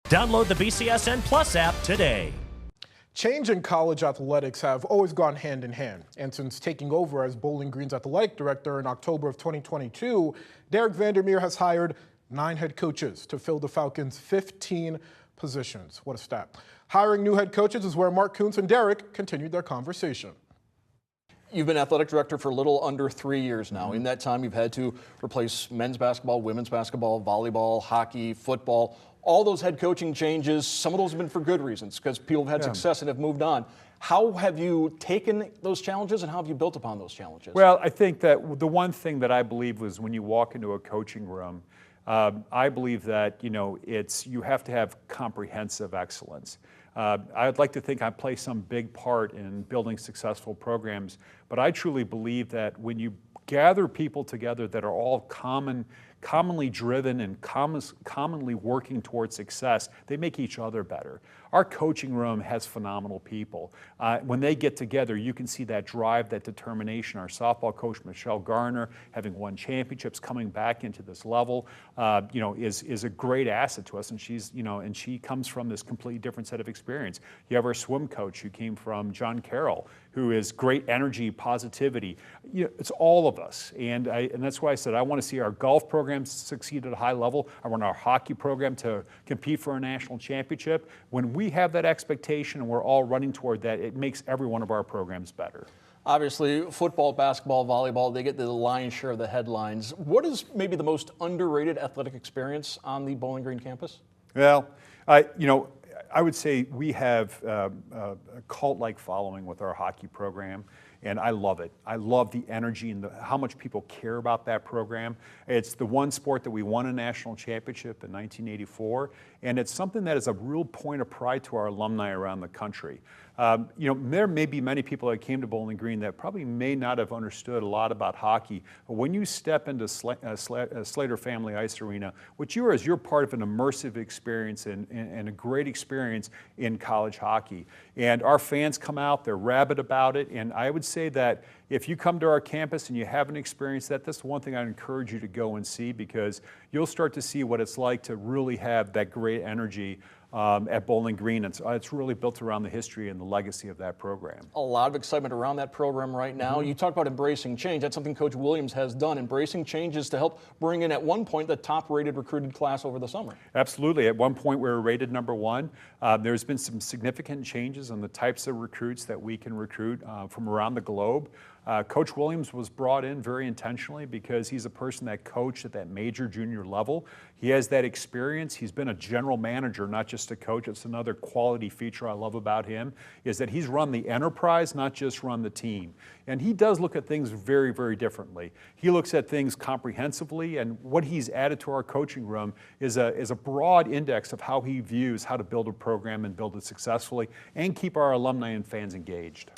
Download the BCSN Plus app today. Change in college athletics have always gone hand in hand. And since taking over as Bowling Green's athletic director in October of 2022, Derek Vandermeer has hired 9 head coaches to fill the Falcons' 15 positions. What a stat. Hiring new head coaches is where Mark Kuntz and Derek continued their conversation. You've been athletic director for a little under 3 years now. In that time, you've had to replace men's basketball, women's basketball, volleyball, hockey, football. All those head coaching changes, some of those have been for good reasons because people have had success and have moved on. How have you taken those challenges and how have you built upon those challenges? Well, I think that the one thing that I believe was when you walk into a coaching room, I believe that you have to have comprehensive excellence. I'd like to think I play some big part in building successful programs, but I truly believe that when you gather people together that are all commonly driven and commonly working towards success, they make each other better. Our coaching room has phenomenal people. When they get together, you can see that drive, that determination. Our softball coach, Michelle Garner, having won championships, coming back into this level, is a great asset to us. And she comes from this completely different set of experience. You have our swim coach who came from John Carroll, who is great energy, positivity. It's all of us. And that's why I said I want to see our golf program succeed at a high level. I want our hockey program to compete for a national championship. When we have that expectation and we're all running toward that, it makes every one of our programs better. Obviously, football, basketball, volleyball, they get the lion's share of the headlines. What is maybe the most underrated athletic experience on the Bowling Green campus? Well, I would say we have a cult-like following with our hockey program, and I love it. I love the energy and how much people care about that program. It's the one sport that we won a national championship in 1984, and it's something that is a real point of pride to our alumni around the country. There may be many people that came to Bowling Green that probably may not have understood a lot about hockey, but when you step into Slater Family Ice Arena, what you're part of an immersive experience and a great experience in college hockey. And our fans come out, they're rabid about it, and I would say that if you come to our campus and you haven't experienced that, that's the one thing I'd encourage you to go and see, because you'll start to see what it's like to really have that great energy at Bowling Green. It's really built around the history and the legacy of that program. A lot of excitement around that program right now. You talk about embracing change. That's something Coach Williams has done, embracing changes to help bring in, at one point, the top-rated recruited class over the summer. Absolutely. At one point, we were rated #1. There's been some significant changes in the types of recruits that we can recruit from around the globe. Coach Williams was brought in very intentionally because he's a person that coached at that major junior level. He has that experience. He's been a general manager, not just a coach. It's another quality feature I love about him, is that he's run the enterprise, not just run the team. And he does look at things very, very differently. He looks at things comprehensively, and what he's added to our coaching room is a broad index of how he views how to build a program and build it successfully and keep our alumni and fans engaged.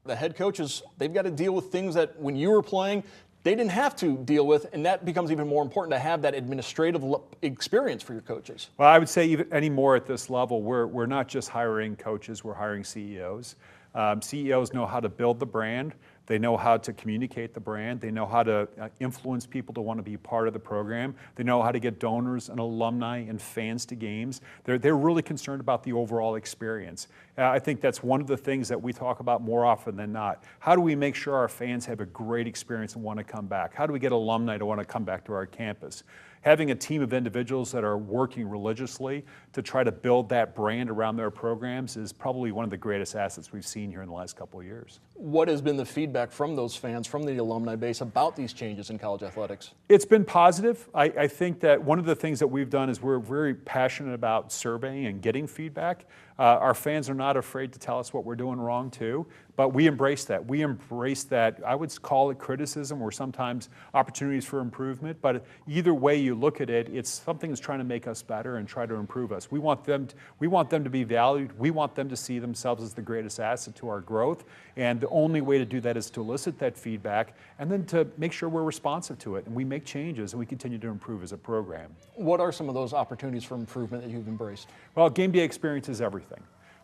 The head coaches, they've got to deal with things that when you were playing, they didn't have to deal with, and that becomes even more important to have that administrative experience for your coaches. Well, I would say even anymore at this level, we're not just hiring coaches, we're hiring CEOs. CEOs know how to build the brand. They know how to communicate the brand. They know how to influence people to want to be part of the program. They know how to get donors and alumni and fans to games. They're really concerned about the overall experience. I think that's one of the things that we talk about more often than not. How do we make sure our fans have a great experience and want to come back? How do we get alumni to want to come back to our campus? Having a team of individuals that are working religiously to try to build that brand around their programs is probably one of the greatest assets we've seen here in the last couple of years. What has been the feedback from those fans, from the alumni base, about these changes in college athletics? It's been positive. I think that one of the things that we've done is we're very passionate about surveying and getting feedback. Our fans are not afraid to tell us what we're doing wrong too, but we embrace that. We embrace that, I would call it criticism or sometimes opportunities for improvement, but either way you look at it, it's something that's trying to make us better and try to improve us. We want them to be valued. We want them to see themselves as the greatest asset to our growth, and the only way to do that is to elicit that feedback and then to make sure we're responsive to it and we make changes and we continue to improve as a program. What are some of those opportunities for improvement that you've embraced? Well, game day experience is everything.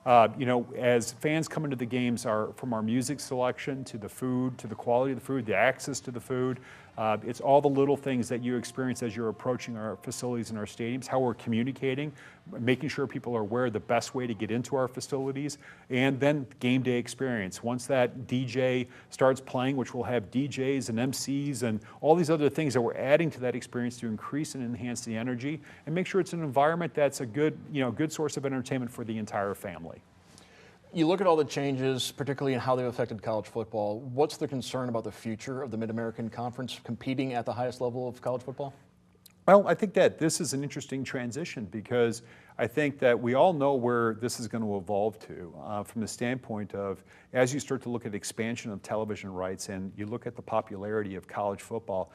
As fans come into the games, from our music selection to the food, to the quality of the food, the access to the food, It's all the little things that you experience as you're approaching our facilities and our stadiums, how we're communicating, making sure people are aware of the best way to get into our facilities, and then game day experience. Once that DJ starts playing, which will have DJs and MCs and all these other things that we're adding to that experience to increase and enhance the energy and make sure it's an environment that's a good, good source of entertainment for the entire family. You look at all the changes, particularly in how they've affected college football. What's the concern about the future of the Mid-American Conference competing at the highest level of college football? Well, I think that this is an interesting transition because I think that we all know where this is going to evolve to from the standpoint of as you start to look at expansion of television rights and you look at the popularity of college football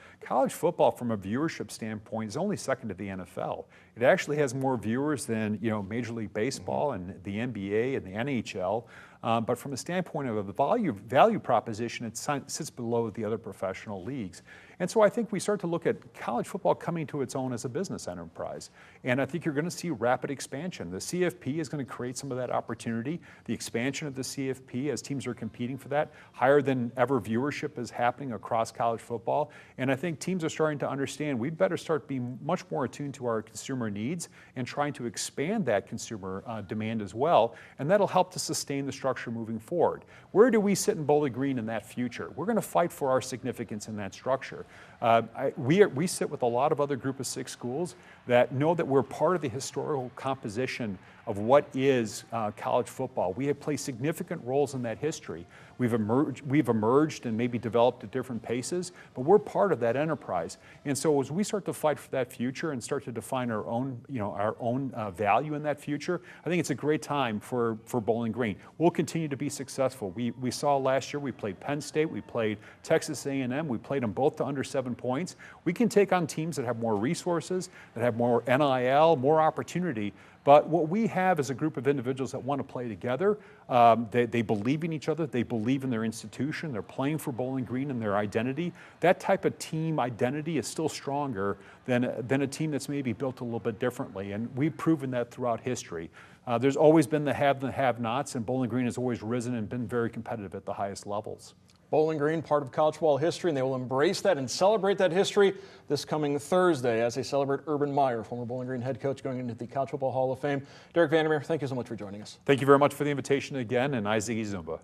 from a viewership standpoint is only second to the NFL. It actually has more viewers than Major League Baseball and the NBA and the NHL. But from a standpoint of a value proposition, it sits below the other professional leagues. And so I think we start to look at college football coming to its own as a business enterprise. And I think you're going to see rapid expansion. The CFP is going to create some of that opportunity. The expansion of the CFP as teams are competing for that, higher than ever viewership is happening across college football. And I think teams are starting to understand we'd better start being much more attuned to our consumer needs and trying to expand that consumer demand as well. And that'll help to sustain the structure moving forward. Where do we sit in Bowling Green in that future? We're going to fight for our significance in that structure. We sit with a lot of other Group of 6 schools that know that we're part of the historical composition of what is college football. We have played significant roles in that history. We've emerged and maybe developed at different paces, but we're part of that enterprise. And so as we start to fight for that future and start to define our own value in that future, I think it's a great time for Bowling Green. We'll continue to be successful. We saw last year we played Penn State, we played Texas A&M, we played them both to under 7 points. We can take on teams that have more resources, that have more NIL, more opportunity. But what we have is a group of individuals that want to play together. They believe in each other. They believe in their institution. They're playing for Bowling Green and their identity. That type of team identity is still stronger than a team that's maybe built a little bit differently. And we've proven that throughout history. There's always been the have and the have-nots, and Bowling Green has always risen and been very competitive at the highest levels. Bowling Green, part of college football history, and they will embrace that and celebrate that history this coming Thursday as they celebrate Urban Meyer, former Bowling Green head coach, going into the College Football Hall of Fame. Derek Vandermeer, thank you so much for joining us. Thank you very much for the invitation again, and Isaac Zumba.